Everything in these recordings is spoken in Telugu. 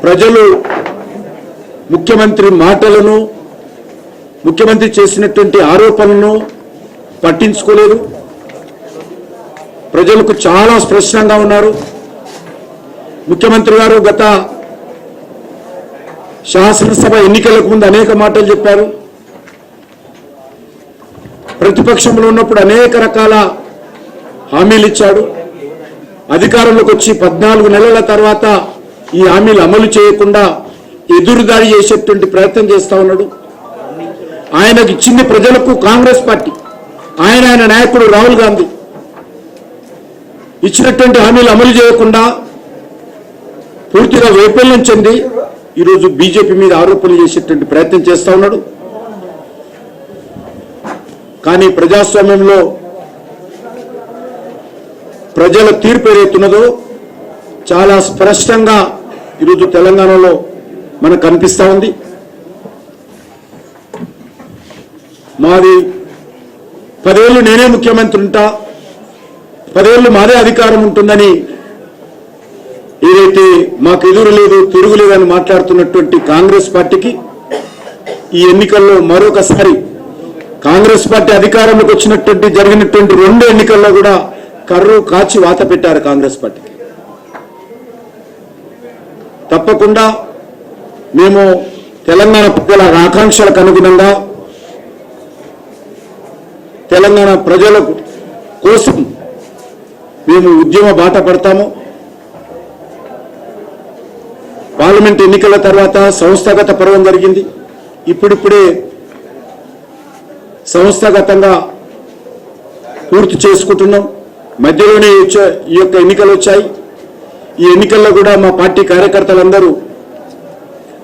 ప్రజలు ముఖ్యమంత్రి మాటలను, ముఖ్యమంత్రి చేసినటువంటి ఆరోపణలను పట్టించుకోలేదు. ప్రజలకు చాలా స్పష్టంగా ఉన్నారు. ముఖ్యమంత్రి గారు గత శాసనసభ ఎన్నికలకు ముందు అనేక మాటలు చెప్పారు. ప్రతిపక్షంలో ఉన్నప్పుడు అనేక రకాల హామీలు ఇచ్చాడు. అధికారంలోకి వచ్చి 14 నెలల తర్వాత ఈ హామీలు అమలు చేయకుండా ఎదురుదాడి చేసేటువంటి ప్రయత్నం చేస్తా ఉన్నాడు. ఆయనకు ఇచ్చింది ప్రజలకు కాంగ్రెస్ పార్టీ, ఆయన నాయకుడు రాహుల్ గాంధీ ఇచ్చినటువంటి హామీలు అమలు చేయకుండా పూర్తిగా వైఫల్యం చెంది ఈరోజు బీజేపీ మీద ఆరోపణలు చేసేటువంటి ప్రయత్నం చేస్తా ఉన్నాడు. కానీ ప్రజాస్వామ్యంలో ప్రజల తీర్పు ఏదైతున్నదో చాలా స్పష్టంగా ఈరోజు తెలంగాణలో మనకు కనిపిస్తా ఉంది. మాది 10 ఏళ్ళు నేనే ముఖ్యమంత్రి ఉంటా, 10 ఏళ్ళు మాదే అధికారం ఉంటుందని ఏదైతే మాకు ఎదురు లేదు తిరుగులేదని మాట్లాడుతున్నటువంటి కాంగ్రెస్ పార్టీకి ఈ ఎన్నికల్లో మరొకసారి కాంగ్రెస్ పార్టీ అధికారంలోకి వచ్చినటువంటి జరిగినటువంటి 2 ఎన్నికల్లో కూడా కర్రు కాచి వాత పెట్టారు కాంగ్రెస్ పార్టీకి. తప్పకుండా మేము తెలంగాణ ప్రజల ఆకాంక్షలకు అనుగుణంగా తెలంగాణ ప్రజల కోసం మేము ఉద్యమ బాట పడతాము. పార్లమెంట్ ఎన్నికల తర్వాత సంస్థాగత పర్వం జరిగింది. ఇప్పుడిప్పుడే సంస్థాగతంగా పూర్తి చేసుకుంటున్నాం. మధ్యలోనే ఈ యొక్క ఎన్నికలు వచ్చాయి. ఈ ఎన్నికల్లో కూడా మా పార్టీ కార్యకర్తలందరూ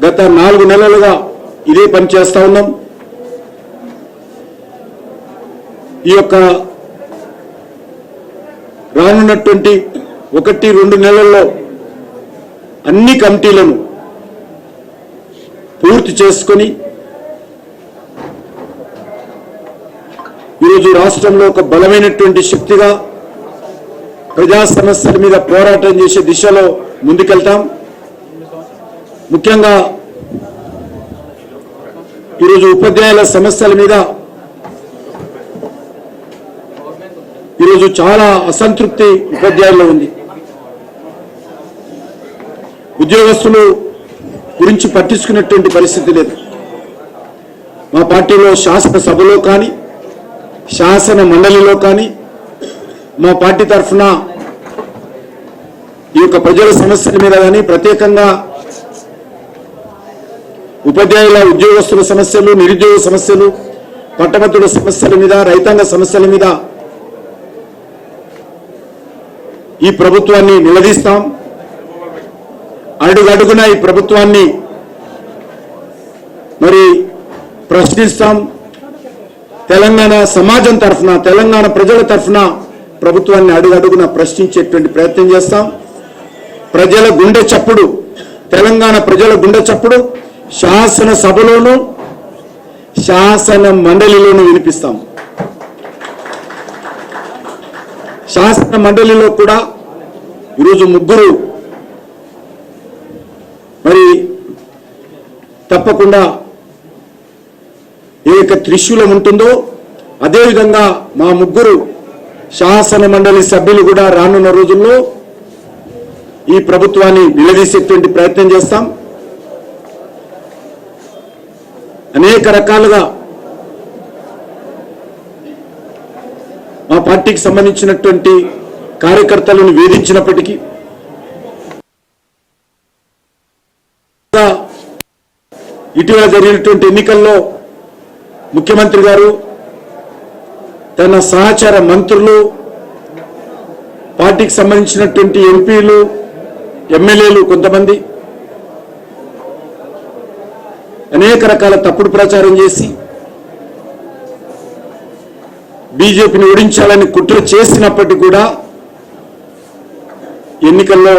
గత 4 నెలలుగా ఇదే పని చేస్తా ఉన్నాం. ఈ యొక్క రానున్నటువంటి 1-2 నెలల్లో అన్ని కమిటీలను పూర్తి చేసుకొని ఈరోజు రాష్ట్రంలో ఒక బలమైనటువంటి శక్తిగా ప్రజా సమస్యల మీద పోరాటం చేసే దిశలో ముందుకెళ్తాం. ముఖ్యంగా ఈరోజు ఉపాధ్యాయుల సమస్యల మీద ఈరోజు చాలా అసంతృప్తి ఉపాధ్యాయుల్లో ఉంది. ఉద్యోగస్తులు గురించి పట్టించుకున్నటువంటి పరిస్థితి లేదు. మా పార్టీలో శాసనసభలో కానీ శాసన మండలిలో కానీ మా పార్టీ తరఫున ఈ యొక్క ప్రజల సమస్యల మీద కానీ ప్రత్యేకంగా ఉపాధ్యాయుల ఉద్యోగస్తుల సమస్యలు, నిరుద్యోగ సమస్యలు, పట్టభద్రుల సమస్యల మీద, రైతాంగ సమస్యల మీద ఈ ప్రభుత్వాన్ని నిలదీస్తాం. అడుగడుగున ఈ ప్రభుత్వాన్ని మరి ప్రశ్నిస్తాం. తెలంగాణ సమాజం తరఫున, తెలంగాణ ప్రజల తరఫున ప్రభుత్వాన్ని అడుగడుగున ప్రశ్నించేటువంటి ప్రయత్నం చేస్తాం. ప్రజల గుండె చప్పుడు, తెలంగాణ ప్రజల గుండె చప్పుడు శాసనసభలోనూ శాసన మండలిలోనూ వినిపిస్తాం. శాసన మండలిలో కూడా ఈరోజు 3 మరి తప్పకుండా ఏ త్రిశూలం ఉంటుందో అదేవిధంగా మా 3 శాసన మండలి సభ్యులు కూడా రానున్న రోజుల్లో ఈ ప్రభుత్వాన్ని నిలదీసేటువంటి ప్రయత్నం చేస్తాం. అనేక రకాలుగా మా పార్టీకి సంబంధించినటువంటి కార్యకర్తలను వేధించినప్పటికీ ఇటీవల జరిగినటువంటి ఎన్నికల్లో ముఖ్యమంత్రి గారు తన సహచార మంత్రులు, పార్టీకి సంబంధించినటువంటి ఎంపీలు, ఎమ్మెల్యేలు కొంతమంది అనేక రకాల తప్పుడు ప్రచారం చేసి బీజేపీని ఓడించాలని కుట్ర చేసినప్పటికీ కూడా ఎన్నికల్లో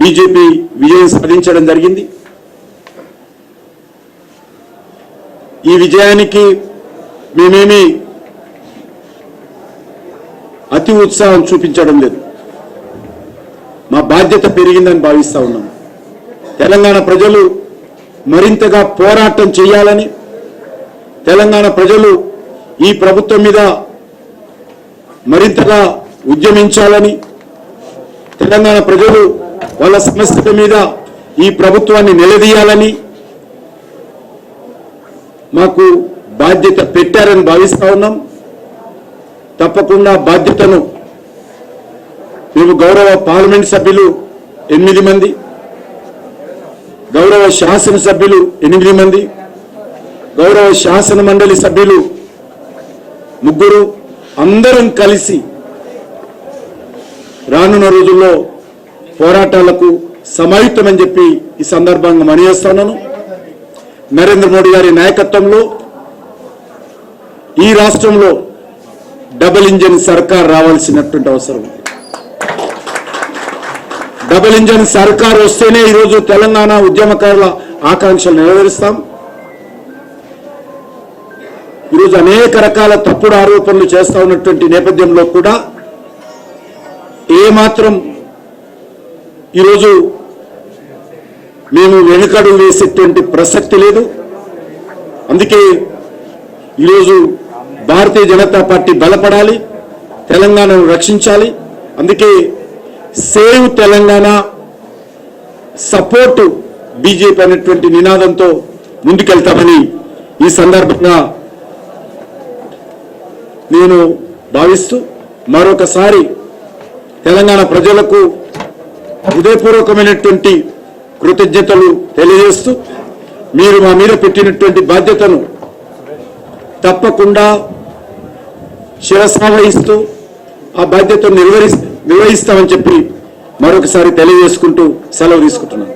బీజేపీ విజయం సాధించడం జరిగింది. ఈ విజయానికి మేమేమి అతి ఉత్సాహం చూపించడం లేదు. మా బాధ్యత పెరిగిందని భావిస్తా ఉన్నాం. తెలంగాణ ప్రజలు మరింతగా పోరాటం చేయాలని, తెలంగాణ ప్రజలు ఈ ప్రభుత్వం మీద మరింతగా ఉద్యమించాలని, తెలంగాణ ప్రజలు వాళ్ళ సమస్యల మీద ఈ ప్రభుత్వాన్ని నిలదీయాలని మాకు బాధ్యత పెట్టారని భావిస్తా ఉన్నాం. తప్పకుండా బాధ్యతను మేము గౌరవ పార్లమెంట్ సభ్యులు 8 మంది, గౌరవ శాసనసభ్యులు 8 మంది, గౌరవ శాసన మండలి సభ్యులు 3 అందరం కలిసి రానున్న రోజుల్లో పోరాటాలకు సమాయుత్తమని చెప్పి ఈ సందర్భంగా మనయేస్తున్నాను. నరేంద్ర మోడీ గారి నాయకత్వంలో ఈ రాష్ట్రంలో డబుల్ ఇంజన్ సర్కార్ రావాల్సినటువంటి అవసరం ఉంది. డబుల్ ఇంజన్ సర్కార్ వస్తేనే ఈరోజు తెలంగాణ ఉద్యమకారుల ఆకాంక్షలు నెరవేరుస్తాం. ఈరోజు అనేక రకాల తప్పుడు ఆరోపణలు చేస్తా ఉన్నటువంటి నేపథ్యంలో కూడా ఏమాత్రం ఈరోజు మేము వెనుకడుగు వేసేటువంటి ప్రసక్తి లేదు. అందుకే ఈరోజు భారతీయ జనతా పార్టీ బలపడాలి, తెలంగాణను రక్షించాలి. అందుకే సేవ్ తెలంగాణ, సపోర్టు బీజేపీ అనేటువంటి నినాదంతో ముందుకెళ్తామని ఈ సందర్భంగా నేను భావిస్తూ మరొకసారి తెలంగాణ ప్రజలకు హృదయపూర్వకమైనటువంటి కృతజ్ఞతలు తెలియజేస్తూ, మీరు మా మీద పెట్టినటువంటి బాధ్యతను తప్పకుండా శిరసావహిస్తూ ఆ బాధ్యతను నిర్వహిస్తామని చెప్పి మరొకసారి తెలియజేసుకుంటూ సెలవు తీసుకుంటున్నాను.